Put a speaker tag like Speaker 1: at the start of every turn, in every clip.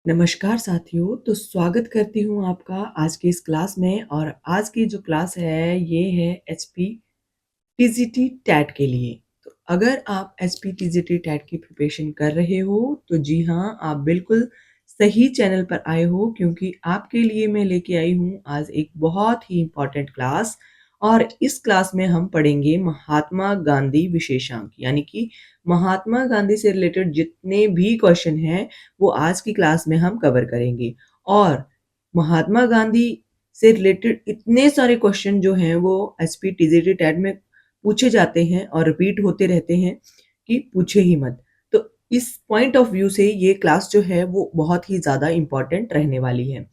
Speaker 1: नमस्कार साथियों, तो स्वागत करती हूँ आपका आज की इस क्लास में। और आज की जो क्लास है ये है एचपी टीजीटी टैट के लिए। तो अगर आप एचपी टीजीटी टैट की प्रिपरेशन कर रहे हो तो जी हाँ, आप बिल्कुल सही चैनल पर आए हो, क्योंकि आपके लिए मैं लेके आई हूँ आज एक बहुत ही इम्पोर्टेंट क्लास। और इस क्लास में हम पढ़ेंगे महात्मा गांधी विशेषांक, यानी कि महात्मा गांधी से रिलेटेड जितने भी क्वेश्चन हैं वो आज की क्लास में हम कवर करेंगे। और महात्मा गांधी से रिलेटेड इतने सारे क्वेश्चन जो हैं वो एसपी टीजीटी टैट में पूछे जाते हैं और रिपीट होते रहते हैं कि पूछे ही मत। तो इस पॉइंट ऑफ व्यू से ये क्लास जो है वो बहुत ही ज़्यादा इम्पोर्टेंट रहने वाली है।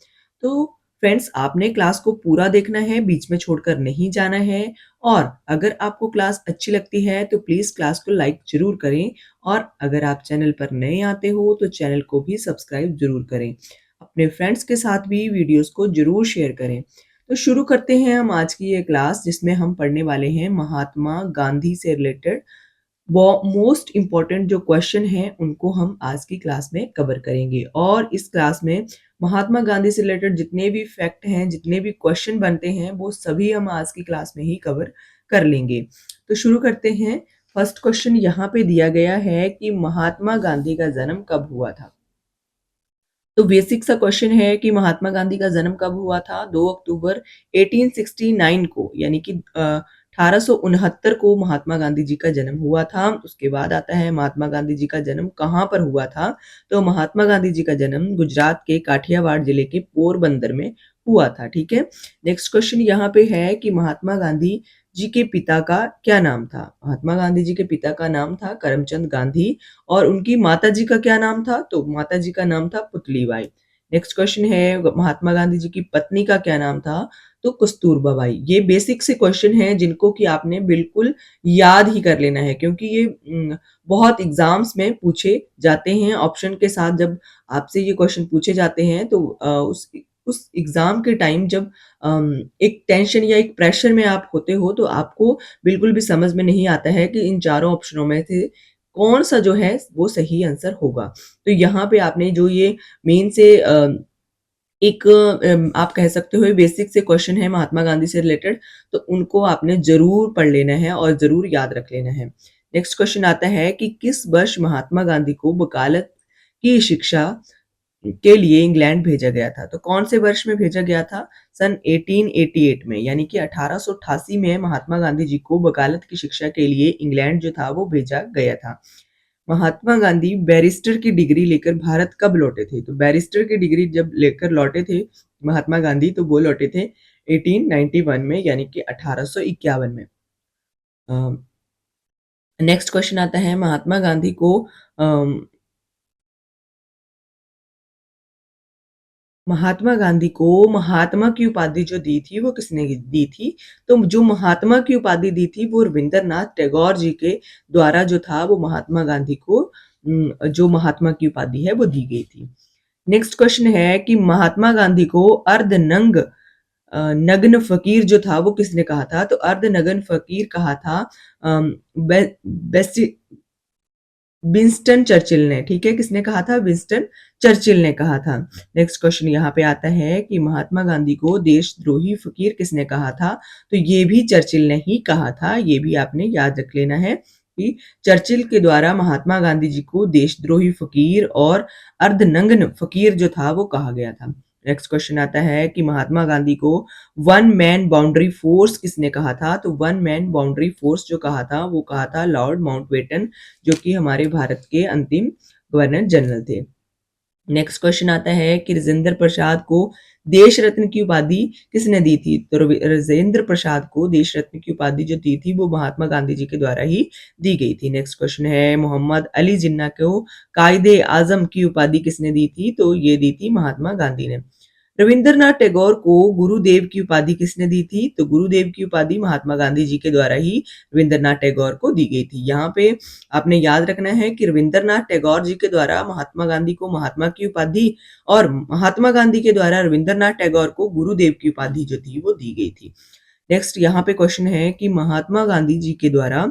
Speaker 1: तो फ्रेंड्स, आपने क्लास को पूरा देखना है, बीच में छोड़कर नहीं जाना है। और अगर आपको क्लास अच्छी लगती है तो प्लीज़ क्लास को लाइक ज़रूर करें। और अगर आप चैनल पर नए आते हो तो चैनल को भी सब्सक्राइब ज़रूर करें। अपने फ्रेंड्स के साथ भी वीडियोस को ज़रूर शेयर करें। तो शुरू करते हैं हम आज की ये क्लास, जिसमें हम पढ़ने वाले हैं महात्मा गांधी से रिलेटेड वो मोस्ट इम्पोर्टेंट जो क्वेश्चन हैं उनको हम आज की क्लास में कवर करेंगे। और इस क्लास में महात्मा गांधी से रिलेटेड जितने भी फैक्ट हैं, जितने भी क्वेश्चन बनते हैं, वो सभी हम आज की क्लास में ही कवर कर लेंगे। तो शुरू करते हैं। फर्स्ट क्वेश्चन यहाँ पे दिया गया है कि महात्मा गांधी का जन्म कब हुआ था। तो बेसिक सा क्वेश्चन है कि महात्मा गांधी का जन्म कब हुआ था। 2 अक्टूबर 1869 को, यानी कि 1869 को महात्मा गांधी जी का जन्म हुआ था। उसके बाद आता है महात्मा गांधी जी का जन्म कहाँ पर हुआ था। तो महात्मा गांधी जी का जन्म गुजरात के काठियावाड़ जिले के पोरबंदर में हुआ था। ठीक है। नेक्स्ट क्वेश्चन यहाँ पे है कि महात्मा गांधी जी के पिता का क्या नाम था। महात्मा गांधी जी के पिता का नाम था करमचंद गांधी। और उनकी माताजी का क्या नाम था। तो माताजी का नाम था पुतलीबाई। नेक्स्ट क्वेश्चन है महात्मा गांधी जी की पत्नी का क्या नाम था। तो कस्तूरबा बाई। ये बेसिक से क्वेश्चन हैं जिनको कि आपने बिल्कुल याद ही कर लेना है, क्योंकि ये बहुत एग्जाम्स में पूछे जाते हैं ऑप्शन के साथ। जब आपसे ये क्वेश्चन पूछे जाते हैं तो उस एग्जाम के टाइम जब एक टेंशन या एक प्रेशर में आप होते हो तो आपको बिल्कुल भी समझ में नहीं आता है कि इन चारों ऑप्शनों में से कौन सा जो है वो सही आंसर होगा। तो यहाँ पे आपने जो ये मेन से एक आप कह सकते हो बेसिक से क्वेश्चन है महात्मा गांधी से रिलेटेड, तो उनको आपने जरूर पढ़ लेना है और जरूर याद रख लेना है। नेक्स्ट क्वेश्चन आता है कि किस वर्ष महात्मा गांधी को वकालत की शिक्षा के लिए इंग्लैंड भेजा गया था। तो कौन से वर्ष में भेजा गया था। सन 1888 में, यानी कि 1888 में महात्मा गांधी जी को वकालत की शिक्षा के लिए इंग्लैंड जो था वो भेजा गया था। महात्मा गांधी बैरिस्टर की डिग्री लेकर भारत कब लौटे थे। तो बैरिस्टर की डिग्री जब लेकर लौटे थे महात्मा गांधी, तो वो लौटे थे 1891 में, यानी कि 1851 में। नेक्स्ट क्वेश्चन आता है महात्मा गांधी को महात्मा गांधी को महात्मा की उपाधि जो दी थी वो किसने दी थी। तो जो महात्मा की उपाधि दी थी वो रविंद्रनाथ टैगोर जी के द्वारा जो था वो महात्मा गांधी को जो महात्मा की उपाधि है वो दी गई थी। नेक्स्ट क्वेश्चन है कि महात्मा गांधी को अर्धनंग नग्न फकीर जो था वो किसने कहा था। तो अर्धनग्न फकीर कहा था विंस्टन चर्चिल ने। ठीक है, किसने कहा था। विंस्टन चर्चिल ने कहा था। नेक्स्ट क्वेश्चन यहाँ पे आता है कि महात्मा गांधी को देशद्रोही फकीर किसने कहा था। तो ये भी चर्चिल ने ही कहा था। ये भी आपने याद रख लेना है कि चर्चिल के द्वारा महात्मा गांधी जी को देशद्रोही फकीर और अर्धनग्न फकीर जो था वो कहा गया था। नेक्स्ट क्वेश्चन आता है कि महात्मा गांधी को वन मैन बाउंड्री फोर्स किसने कहा था। तो वन मैन बाउंड्री फोर्स जो कहा था वो कहा था लॉर्ड माउंटबेटन, जो कि हमारे भारत के अंतिम गवर्नर जनरल थे। नेक्स्ट क्वेश्चन आता है कि राजेंद्र प्रसाद को देश रत्न की उपाधि किसने दी थी। तो राजेंद्र प्रसाद को देश रत्न की उपाधि जो दी थी वो महात्मा गांधी जी के द्वारा ही दी गई थी। नेक्स्ट क्वेश्चन है मोहम्मद अली जिन्ना को कायदे आजम की उपाधि किसने दी थी। तो ये दी थी महात्मा गांधी ने। रविंद्रनाथ टैगोर को गुरुदेव की उपाधि किसने दी थी। तो गुरुदेव की उपाधि महात्मा गांधी जी के द्वारा ही रविंद्रनाथ टैगोर को दी गई थी। यहाँ पे आपने याद रखना है कि रविंद्रनाथ टैगोर जी के द्वारा महात्मा गांधी को महात्मा की उपाधि और महात्मा गांधी के द्वारा रविंद्रनाथ टैगोर को गुरुदेव की उपाधि जो थी वो दी गई थी। नेक्स्ट यहाँ पे क्वेश्चन है कि महात्मा गांधी जी के द्वारा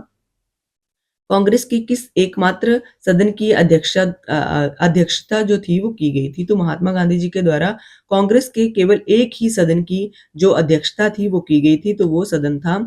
Speaker 1: कांग्रेस की किस एकमात्र सदन की अध्यक्षता जो थी वो की गई थी? तो महात्मा गांधी जी के द्वारा कांग्रेस के केवल एक ही सदन की जो अध्यक्षता थी वो की गई थी, तो वो सदन था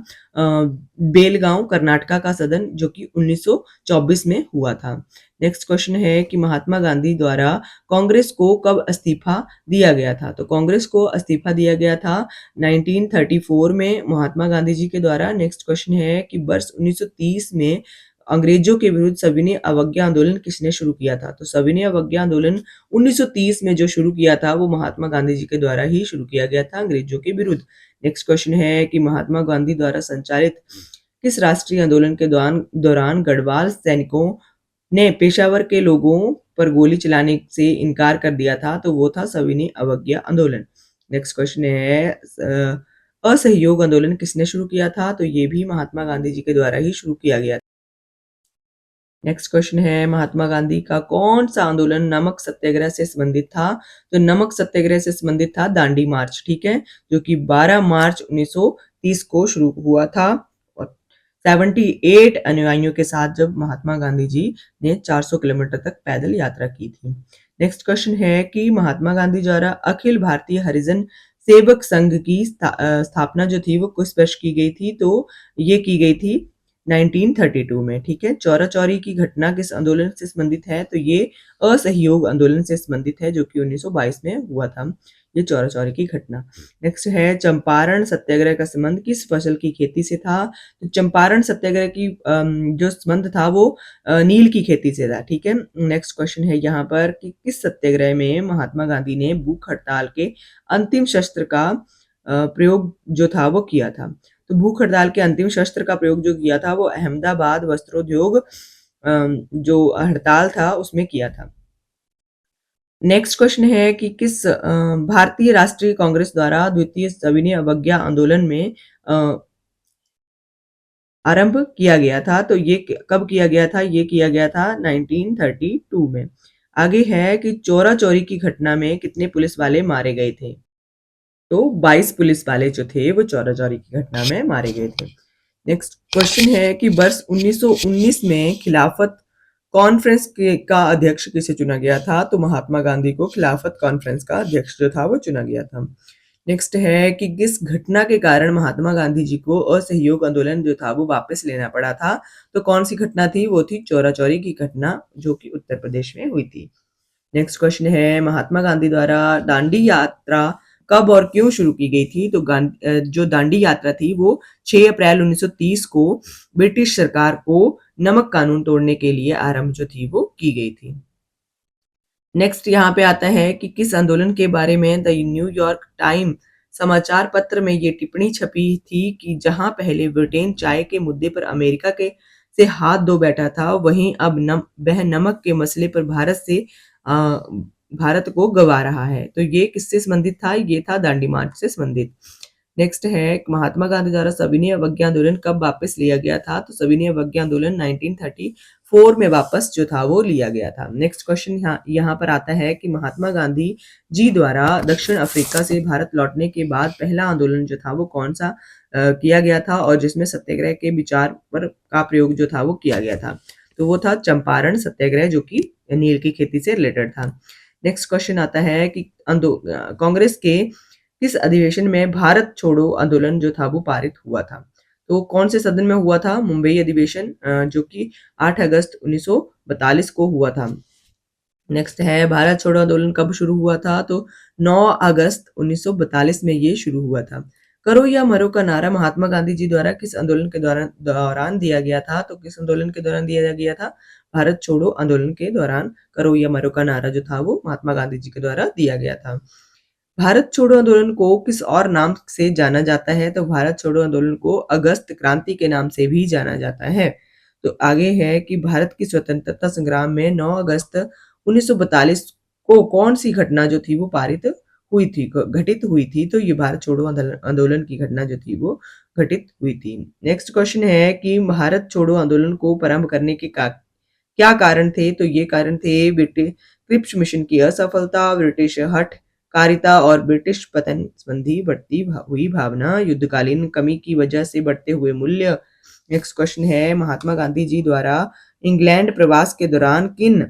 Speaker 1: बेलगांव कर्नाटका का सदन, जो कि 1924 में हुआ था। नेक्स्ट क्वेश्चन है कि महात्मा गांधी द्वारा कांग्रेस को कब इस्तीफा दिया गया था? तो कांग्रेस को इस्तीफा दिया गया था 1934 में महात्मा गांधी जी के द्वारा। नेक्स्ट क्वेश्चन है कि वर्ष 1930 में अंग्रेजों के विरुद्ध सविनय अवज्ञा आंदोलन किसने शुरू किया था? तो सविनय अवज्ञा आंदोलन 1930 में जो शुरू किया था वो महात्मा गांधी जी के द्वारा ही शुरू किया गया था अंग्रेजों के विरुद्ध। नेक्स्ट क्वेश्चन है कि महात्मा गांधी द्वारा संचालित किस राष्ट्रीय आंदोलन के दौरान गढ़वाल सैनिकों ने पेशावर के लोगों पर गोली चलाने से इनकार कर दिया था? तो वो था सविनय अवज्ञा आंदोलन। नेक्स्ट क्वेश्चन है असहयोग आंदोलन किसने शुरू किया था? तो ये भी महात्मा गांधी जी के द्वारा ही शुरू किया गया। नेक्स्ट क्वेश्चन है महात्मा गांधी का कौन सा आंदोलन नमक सत्याग्रह से संबंधित था? तो नमक सत्याग्रह से संबंधित था दांडी मार्च, ठीक है, जो कि 12 मार्च 1930 को शुरू हुआ था और 78 अनुयायियों के साथ जब महात्मा गांधी जी ने 400 किलोमीटर तक पैदल यात्रा की थी। नेक्स्ट क्वेश्चन है कि महात्मा गांधी द्वारा अखिल भारतीय हरिजन सेवक संघ की स्थापना जो थी वो किस वर्ष की गई थी? तो ये की गई थी 1932 में, ठीक है। चौरा चौरी की घटना किस आंदोलन से संबंधित है? तो ये असहयोग आंदोलन से संबंधित है, जो कि 1922 में हुआ था ये चौरा चौरी की घटना। नेक्स्ट है चंपारण सत्याग्रह का संबंध किस फसल की खेती से था? तो चंपारण सत्याग्रह की जो संबंध था वो नील की खेती से था, ठीक है। नेक्स्ट क्वेश्चन है यहाँ पर कि किस सत्याग्रह में महात्मा गांधी ने भूख हड़ताल के अंतिम शस्त्र का प्रयोग जो था वो किया था? तो भूख हड़ताल के अंतिम शस्त्र का प्रयोग जो किया था वो अहमदाबाद वस्त्रोद्योग जो हड़ताल था उसमें किया था। नेक्स्ट क्वेश्चन है कि किस भारतीय राष्ट्रीय कांग्रेस द्वारा द्वितीय सविनय अवज्ञा आंदोलन में आरंभ किया गया था? तो ये कब किया गया था? ये किया गया था 1932 में। आगे है कि चौरा चौरी की घटना में कितने पुलिस वाले मारे गए थे? तो 22 पुलिस वाले जो थे वो चौरा चौरी की घटना में मारे गए थे। नेक्स्ट क्वेश्चन है कि वर्ष 1919 में खिलाफत कॉन्फ्रेंस का अध्यक्ष किसे चुना गया था? तो महात्मा गांधी को खिलाफत कॉन्फ्रेंस का अध्यक्ष जो था वो चुना गया था। नेक्स्ट है कि किस घटना के कारण महात्मा गांधी जी को असहयोग आंदोलन जो था वो वापस लेना पड़ा था? तो कौन सी घटना थी? वो थी चौरा चौरी की घटना, जो कि उत्तर प्रदेश में हुई थी। नेक्स्ट क्वेश्चन है महात्मा गांधी द्वारा दांडी यात्रा कब और क्यों शुरू की गई थी? तो जो दांडी यात्रा थी वो 6 अप्रैल 1930 को ब्रिटिश सरकार को नमक कानून तोड़ने के लिए आरंभ जो थी वो की गई थी। नेक्स्ट यहाँ पे आता है कि किस आंदोलन के बारे में द न्यूयॉर्क टाइम समाचार पत्र में ये टिप्पणी छपी थी कि जहां पहले ब्रिटेन चाय के मुद्दे पर अमेरिका के से हाथ धो बैठा था, वहीं अब वह नमक के मसले पर भारत को गवा रहा है। तो ये किससे संबंधित था? ये था दांडी मार्च से संबंधित। नेक्स्ट है महात्मा गांधी द्वारा सविनय अवज्ञा आंदोलन कब वापस लिया गया था? तो सविनय अवज्ञा आंदोलन 1934 में वापस जो था वो लिया गया था। नेक्स्ट क्वेश्चन यहाँ पर आता है कि महात्मा गांधी जी द्वारा दक्षिण अफ्रीका से भारत लौटने के बाद पहला आंदोलन जो था वो कौन सा किया गया था और जिसमें सत्याग्रह के विचार पर का प्रयोग जो था वो किया गया था? तो वो था चंपारण सत्याग्रह, जो कि नील की खेती से रिलेटेड था। नेक्स्ट क्वेश्चन आता है कि कांग्रेस के किस अधिवेशन में भारत छोड़ो आंदोलन जो था वो पारित हुआ था? तो कौन से सदन में हुआ था? मुंबई अधिवेशन, जो कि 8 अगस्त 1942 को हुआ था। नेक्स्ट है भारत छोड़ो आंदोलन कब शुरू हुआ था? तो 9 अगस्त 1942 में ये शुरू हुआ था। करो या मरो का नारा महात्मा गांधी जी द्वारा किस आंदोलन के दौरान दिया गया था? तो किस आंदोलन के दौरान दिया गया था? भारत छोड़ो आंदोलन के दौरान करो या मरो का नारा जो था वो महात्मा गांधी जी के द्वारा दिया गया था। भारत छोड़ो आंदोलन को किस और नाम से जाना जाता है? तो भारत छोड़ो आंदोलन को अगस्त क्रांति के नाम से भी जाना जाता है। तो आगे है कि भारत की स्वतंत्रता संग्राम में 9 अगस्त 1942 को कौन सी घटना जो थी वो घटित हुई थी? तो ये भारत छोड़ो आंदोलन की घटना जो थी वो घटित हुई थी। नेक्स्ट क्वेश्चन है कि भारत छोड़ो आंदोलन को प्रारंभ करने के क्या कारण थे? तो ये कारण थे ब्रिटिश क्रिप्स मिशन की असफलता, ब्रिटिश हठ कारिता और ब्रिटिश पतन संबंधी बढ़ती हुई भावना, युद्धकालीन कमी की वजह से बढ़ते हुए मूल्य, नेक्स्ट क्वेश्चन है महात्मा गांधी जी द्वारा इंग्लैंड प्रवास के दौरान किन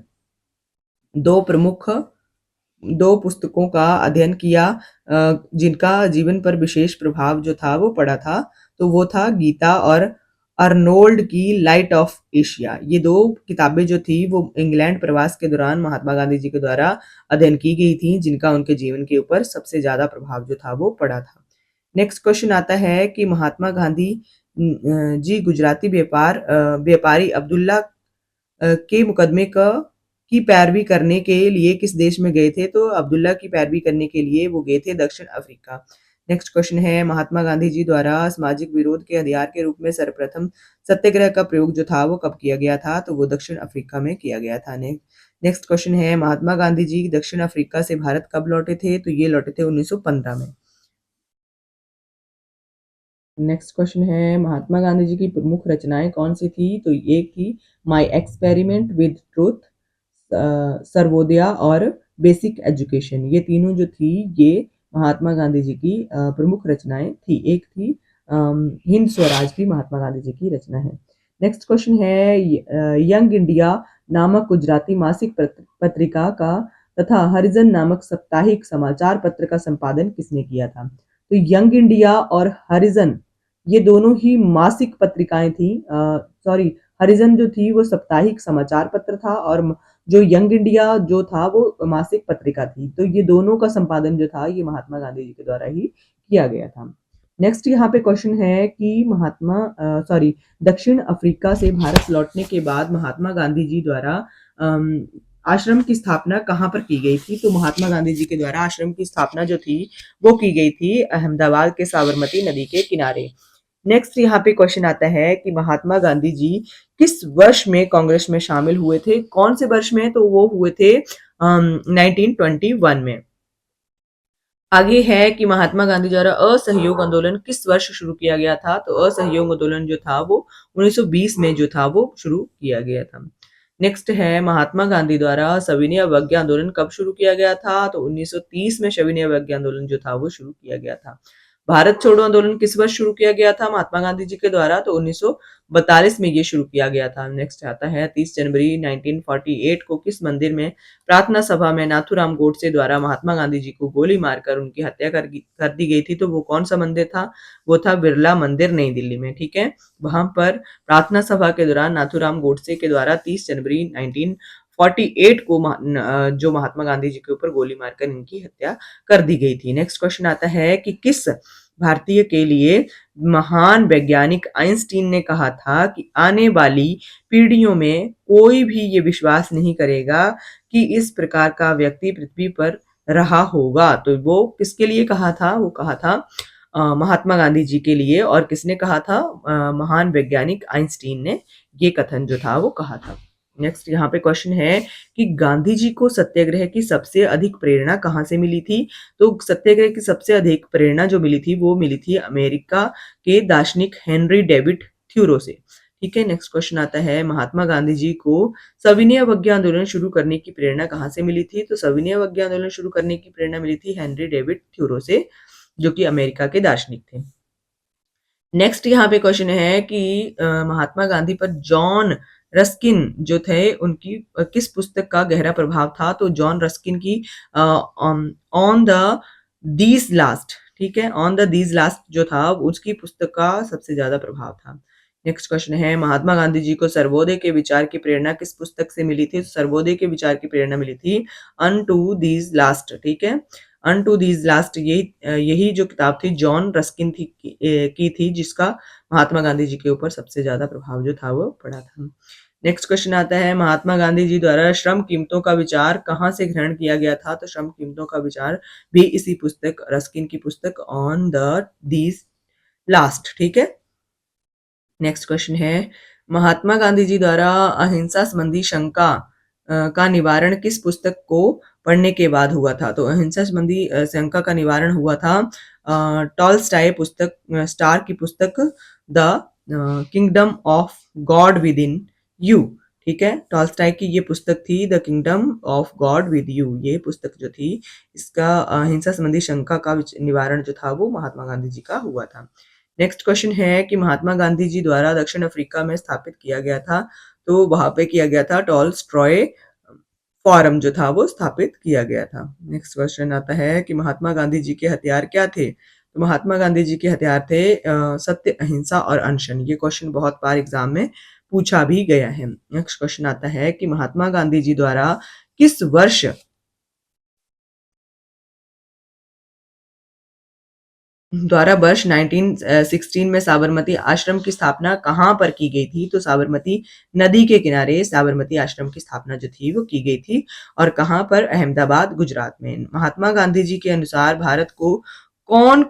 Speaker 1: दो प्रमुख दो पुस्तकों का अध्ययन किया जिनका जीवन पर विशेष प्रभाव जो था वो पड़ा था, तो वो था गीता और अर्नोल्ड की लाइट ऑफ एशिया। ये दो किताबें जो थी वो इंग्लैंड प्रवास के दौरान महात्मा गांधी जी के द्वारा अध्ययन की गई थी, जिनका उनके जीवन के ऊपर सबसे ज्यादा प्रभाव जो था वो पड़ा था। नेक्स्ट क्वेश्चन आता है कि महात्मा गांधी जी गुजराती व्यापारी अब्दुल्ला के मुकदमे का की पैरवी करने के लिए किस देश में गए थे? तो अब्दुल्ला की पैरवी करने के लिए वो गए थे दक्षिण अफ्रीका। नेक्स्ट क्वेश्चन है महात्मा गांधी जी द्वारा सामाजिक विरोध के हथियार के रूप में सर्वप्रथम सत्याग्रह का प्रयोग जो था वो कब किया गया था? तो वो दक्षिण अफ्रीका में किया गया था। नेक्स्ट क्वेश्चन है महात्मा गांधी जी दक्षिण अफ्रीका से भारत कब लौटे थे? तो ये लौटे थे 1915 में। नेक्स्ट क्वेश्चन है महात्मा गांधी जी की प्रमुख रचनाएं कौन सी थी? तो एक थी माय एक्सपेरिमेंट विद ट्रूथ, सर्वोदया और बेसिक एजुकेशन। ये तीनों जो थी ये महात्मा गांधी जी की प्रमुख रचनाएं थी। एक थी हिंद स्वराज भी महात्मा गांधी जी की रचना है। नेक्स्ट क्वेश्चन है यंग इंडिया नामक गुजराती मासिक पत्रिका का तथा हरिजन नामक साप्ताहिक समाचार पत्र का संपादन किसने किया था? तो यंग इंडिया और हरिजन ये दोनों ही मासिक पत्रिकाएं थी। सॉरी, हरिजन जो थी वो साप्ताहिक समाचार पत्र था और जो यंग इंडिया जो था वो मासिक पत्रिका थी। तो ये दोनों का संपादन जो था ये महात्मा गांधी जी के द्वारा ही किया गया था। नेक्स्ट यहाँ पे क्वेश्चन है कि दक्षिण अफ्रीका से भारत लौटने के बाद महात्मा गांधी जी द्वारा आश्रम की स्थापना कहाँ पर की गई थी? तो महात्मा गांधी जी के द्वारा आश्रम की स्थापना जो थी वो की गई थी अहमदाबाद के साबरमती नदी के किनारे। नेक्स्ट यहाँ पे क्वेश्चन आता है कि महात्मा गांधी जी किस वर्ष में कांग्रेस में शामिल हुए थे? कौन से वर्ष में? तो वो हुए थे 1921 में। आगे है कि महात्मा गांधी द्वारा असहयोग आंदोलन किस वर्ष शुरू किया गया था? तो असहयोग आंदोलन जो था वो 1920 में जो था वो शुरू किया गया था। नेक्स्ट है महात्मा गांधी द्वारा सविनय अवज्ञा आंदोलन कब शुरू किया गया था? तो 1930 में सविनय अवज्ञा आंदोलन जो था वो शुरू किया गया था। भारत छोड़ो आंदोलन किस वर्ष शुरू किया गया था महात्मा गांधी जी के द्वारा? तो 1942 में ये शुरू किया गया था। नेक्स्ट आता है 30 जनवरी 1948 को किस मंदिर में प्रार्थना सभा में नाथूराम गोडसे द्वारा महात्मा गांधी जी को गोली मारकर उनकी हत्या कर दी गई थी? तो वो कौन सा मंदिर था? वो था बिरला मंदिर नई दिल्ली में। ठीक है, वहां पर प्रार्थना सभा के दौरान नाथूराम गोडसे के द्वारा 30 जनवरी 1948 को जो महात्मा गांधी जी के ऊपर गोली मारकर इनकी हत्या कर दी गई थी। नेक्स्ट क्वेश्चन आता है कि किस भारतीय के लिए महान वैज्ञानिक आइंस्टीन ने कहा था कि आने वाली पीढ़ियों में कोई भी ये विश्वास नहीं करेगा कि इस प्रकार का व्यक्ति पृथ्वी पर रहा होगा? तो वो किसके लिए कहा था? वो कहा था महात्मा गांधी जी के लिए। और किसने कहा था? महान वैज्ञानिक आइंस्टीन ने ये कथन जो था वो कहा था। नेक्स्ट यहाँ पे क्वेश्चन है कि गांधी जी को सत्याग्रह की सबसे अधिक प्रेरणा कहाँ से मिली थी? तो सत्याग्रह की सबसे अधिक प्रेरणा जो मिली थी वो मिली थी अमेरिका के दार्शनिक हेनरी डेविड थ्योरो से। ठीक है, नेक्स्ट क्वेश्चन आता है महात्मा गांधी जी को सविनय अवज्ञा आंदोलन शुरू करने की प्रेरणा कहाँ से मिली थी? तो सविनय अवज्ञा आंदोलन शुरू करने की प्रेरणा मिली थी हेनरी डेविड थ्योरो से, जो कि अमेरिका के दार्शनिक थे। नेक्स्ट यहाँ पे क्वेश्चन है कि महात्मा गांधी पर जॉन रस्किन जो थे उनकी किस पुस्तक का गहरा प्रभाव था? तो जॉन रस्किन की ऑन द दीज लास्ट, ठीक है, ऑन द दीज लास्ट जो था उसकी पुस्तक का सबसे ज्यादा प्रभाव था। नेक्स्ट क्वेश्चन है महात्मा गांधी जी को सर्वोदय के विचार की प्रेरणा किस पुस्तक से मिली थी? सर्वोदय के विचार की प्रेरणा मिली थी अन टू दीज लास्ट। ठीक है, अन टू दीज लास्ट यही जो किताब थी जॉन रस्किन की थी, जिसका महात्मा गांधी जी के ऊपर सबसे ज्यादा प्रभाव जो था वो पड़ा था। नेक्स्ट क्वेश्चन आता है महात्मा गांधी जी द्वारा श्रम कीमतों का विचार कहाँ से ग्रहण किया गया था? तो श्रम कीमतों का विचार भी इसी पुस्तक रस्किन की पुस्तक ऑन द दीज लास्ट। ठीक है, नेक्स्ट क्वेश्चन है महात्मा गांधी जी द्वारा अहिंसा संबंधी शंका का निवारण किस पुस्तक को पढ़ने के बाद हुआ था? तो अहिंसा संबंधी शंका का निवारण हुआ था टॉलस्टॉय पुस्तक स्टार की पुस्तक the kingdom of God with in you. ठीक है, टॉलस्टॉय की ये पुस्तक थी the kingdom of God with you. ये पुस्तक जो थी इसका अहिंसा संबंधी शंका का निवारण जो था वो महात्मा गांधी जी का हुआ था। नेक्स्ट क्वेश्चन है कि महात्मा गांधी जी द्वारा दक्षिण अफ्रीका में स्थापित किया गया था, तो वहाँ पे किया गया था टॉलस्टॉय फोरम जो था वो स्थापित किया गया था। नेक्स्ट क्वेश्चन आता है कि महात्मा गांधी जी के हथियार क्या थे? तो महात्मा गांधी जी के हथियार थे सत्य, अहिंसा और अनशन। ये क्वेश्चन बहुत बार एग्जाम में पूछा भी गया है। नेक्स्ट क्वेश्चन आता है कि महात्मा गांधी जी द्वारा किस वर्ष वर्ष 1916 में साबरमती आश्रम की स्थापना कहाँ पर की गई थी? तो साबरमती नदी के किनारे साबरमती आश्रम की स्थापना जो थी वो की गई थी। और कहाँ पर? अहमदाबाद, गुजरात में। महात्मा गांधी जी के अनुसार भारत को कौन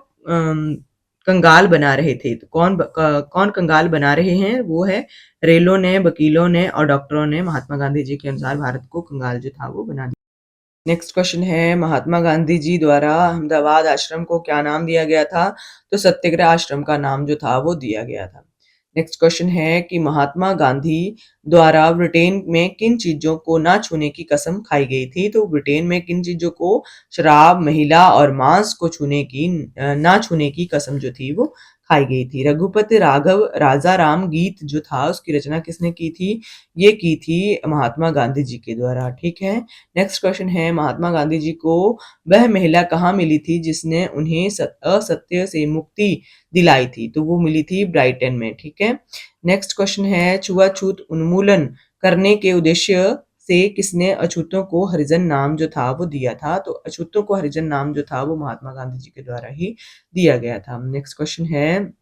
Speaker 1: कंगाल बना रहे थे? तो कौन कंगाल बना रहे हैं? वो है रेलों ने, वकीलों ने और डॉक्टरों ने महात्मा गांधी जी के अनुसार भारत को कंगाल जो था वो बना दिया। नेक्स्ट क्वेश्चन है महात्मा गांधी जी द्वारा अहमदाबाद आश्रम को क्या नाम दिया गया था? तो सत्याग्रह आश्रम का नाम जो था वो दिया गया था। नेक्स्ट क्वेश्चन है कि महात्मा गांधी द्वारा ब्रिटेन में किन चीजों को ना छूने की कसम खाई गई थी? तो ब्रिटेन में किन चीजों को? शराब, महिला और मांस को ना छूने की कसम जो थी वो खाई गई थी। रघुपति राघव राजा राम गीत जो था उसकी रचना किसने की थी? ये की थी महात्मा गांधी जी के द्वारा। ठीक है। नेक्स्ट क्वेश्चन है महात्मा गांधी जी को वह महिला कहाँ मिली थी जिसने उन्हें असत्य से मुक्ति दिलाई थी? तो वो मिली थी ब्राइटन में। ठीक है। नेक्स्ट क्वेश्चन है छुआछूत उन्मूलन करने के उद्देश्य से किसने अछूतों को हरिजन नाम जो था वो दिया था? तो अछूतों को हरिजन नाम जो था वो महात्मा गांधी जी के द्वारा ही दिया गया था। नेक्स्ट क्वेश्चन है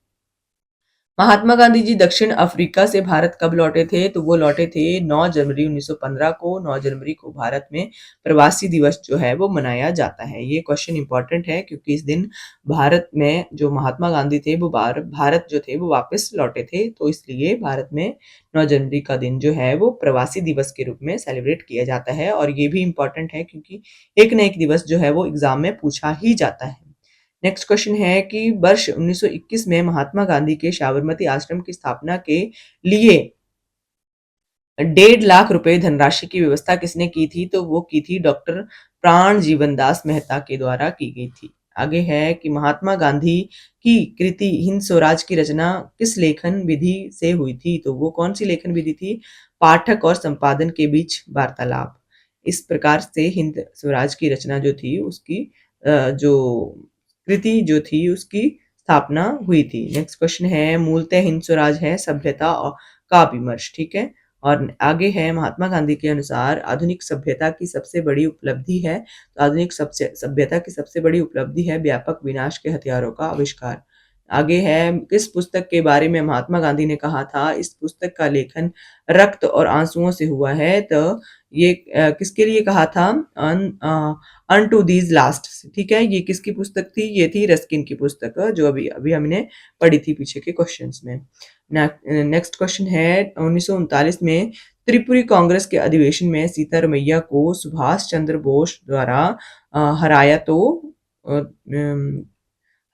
Speaker 1: महात्मा गांधी जी दक्षिण अफ्रीका से भारत कब लौटे थे? तो वो लौटे थे 9 जनवरी 1915 को। 9 जनवरी को भारत में प्रवासी दिवस जो है वो मनाया जाता है। ये क्वेश्चन इंपॉर्टेंट है क्योंकि इस दिन भारत में जो महात्मा गांधी थे वो भारत जो थे वो वापस लौटे थे, तो इसलिए भारत में 9 जनवरी का दिन जो है वो प्रवासी दिवस के रूप में सेलिब्रेट किया जाता है। और ये भी इंपॉर्टेंट है क्योंकि एक न एक दिवस जो है वो एग्जाम में पूछा ही जाता है। नेक्स्ट क्वेश्चन है कि वर्ष 1921 में महात्मा गांधी के साबरमती आश्रम की स्थापना के लिए 1.5 लाख रुपए धनराशि की व्यवस्था किसने की थी? तो वो की थी डॉक्टर प्राण जीवन दास मेहता के द्वारा की गई थी। आगे है कि महात्मा गांधी की कृति हिंद स्वराज की रचना किस लेखन विधि से हुई थी? तो वो कौन सी लेखन विधि थी? पाठक और संपादन के बीच वार्तालाप। इस प्रकार से हिंद स्वराज की रचना जो थी उसकी जो कृति जो थी उसकी स्थापना हुई थी। नेक्स्ट क्वेश्चन है मूलतः हिंद स्वराज है सभ्यता का विमर्श। ठीक है। और आगे है महात्मा गांधी के अनुसार आधुनिक सभ्यता की सबसे बड़ी उपलब्धि है। तो आधुनिक सभ्यता की सबसे बड़ी उपलब्धि है व्यापक विनाश के हथियारों का आविष्कार। आगे है किस पुस्तक के बारे में महात्मा गांधी ने कहा था इस पुस्तक का लेखन रक्त और आंसुओं से हुआ है? तो ये किसके लिए कहा था? Unto these last. ठीक है। ये किसकी पुस्तक थी? ये थी रस्किन की पुस्तक जो अभी अभी हमने पढ़ी थी पीछे के क्वेश्चंस में। नेक्स्ट क्वेश्चन है 1939 में त्रिपुरी कांग्रेस के अधिवेशन में सीतारमैया को सुभाष चंद्र बोस द्वारा हराया तो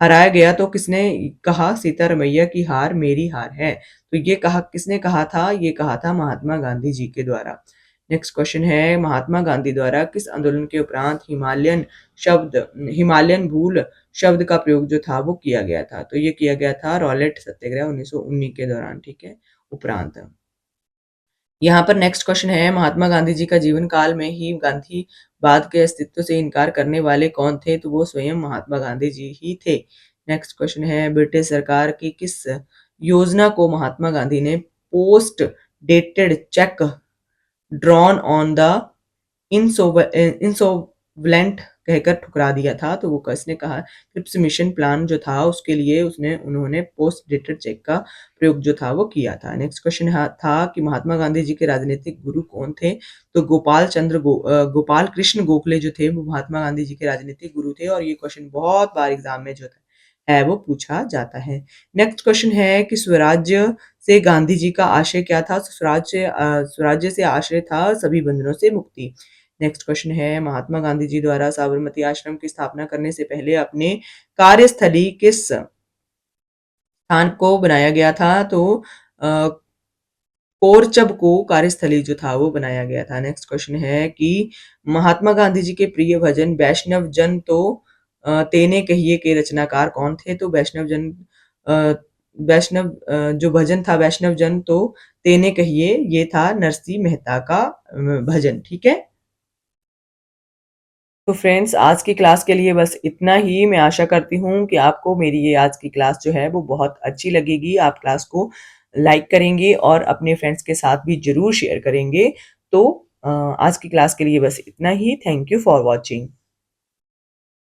Speaker 1: हराया गया तो किसने कहा सीतारमैया की हार मेरी हार है? तो ये कहा किसने कहा था? ये कहा था महात्मा गांधी जी के द्वारा। नेक्स्ट क्वेश्चन है महात्मा गांधी द्वारा किस आंदोलन के उपरांत हिमालयन भूल शब्द का प्रयोग जो था वो किया गया था? तो ये किया गया था रॉलेट सत्याग्रह 1919 के दौरान। ठीक है। उपरांत यहाँ पर नेक्स्ट क्वेश्चन है महात्मा गांधी जी का जीवन काल में ही गांधीवाद के अस्तित्व से इनकार करने वाले कौन थे? तो वो स्वयं महात्मा गांधी जी ही थे। नेक्स्ट क्वेश्चन है ब्रिटिश सरकार की किस योजना को महात्मा गांधी ने post dated cheque drawn on the insolvent कहकर ठुकरा दिया था? तो वो किसने कहा? क्रिप्स मिशन प्लान जो था उसके लिए उन्होंने पोस्ट डेटेड चेक का प्रयोग जो था वो किया था। नेक्स्ट क्वेश्चन था कि महात्मा गांधी जी के राजनीतिक गुरु कौन थे? तो गोपाल कृष्ण गोखले जो थे वो महात्मा गांधी जी के राजनीतिक गुरु थे। और ये क्वेश्चन बहुत बार एग्जाम में जो है वो पूछा जाता है। नेक्स्ट क्वेश्चन है कि स्वराज्य से गांधी जी का आशय क्या था? स्वराज्य से आशय था सभी बंधनों से मुक्ति। नेक्स्ट क्वेश्चन है महात्मा गांधी जी द्वारा साबरमती आश्रम की स्थापना करने से पहले अपने कार्यस्थली किस स्थान को बनाया गया था? तो कोरचब को कार्यस्थली जो था वो बनाया गया था। नेक्स्ट क्वेश्चन है कि महात्मा गांधी जी के प्रिय भजन वैष्णव जन तो तेने कहिए के रचनाकार कौन थे? तो वैष्णव जन वैष्णव जो भजन था वैष्णव जन तो तेने कहिए, ये था नरसिंह मेहता का भजन, ठीक है? तो फ्रेंड्स आज की क्लास के लिए बस इतना ही। मैं आशा करती हूँ कि आपको मेरी ये आज की क्लास जो है वो बहुत अच्छी लगेगी। आप क्लास को लाइक करेंगे और अपने फ्रेंड्स के साथ भी ज़रूर शेयर करेंगे। तो आज की क्लास के लिए बस इतना ही। Thank you for watching.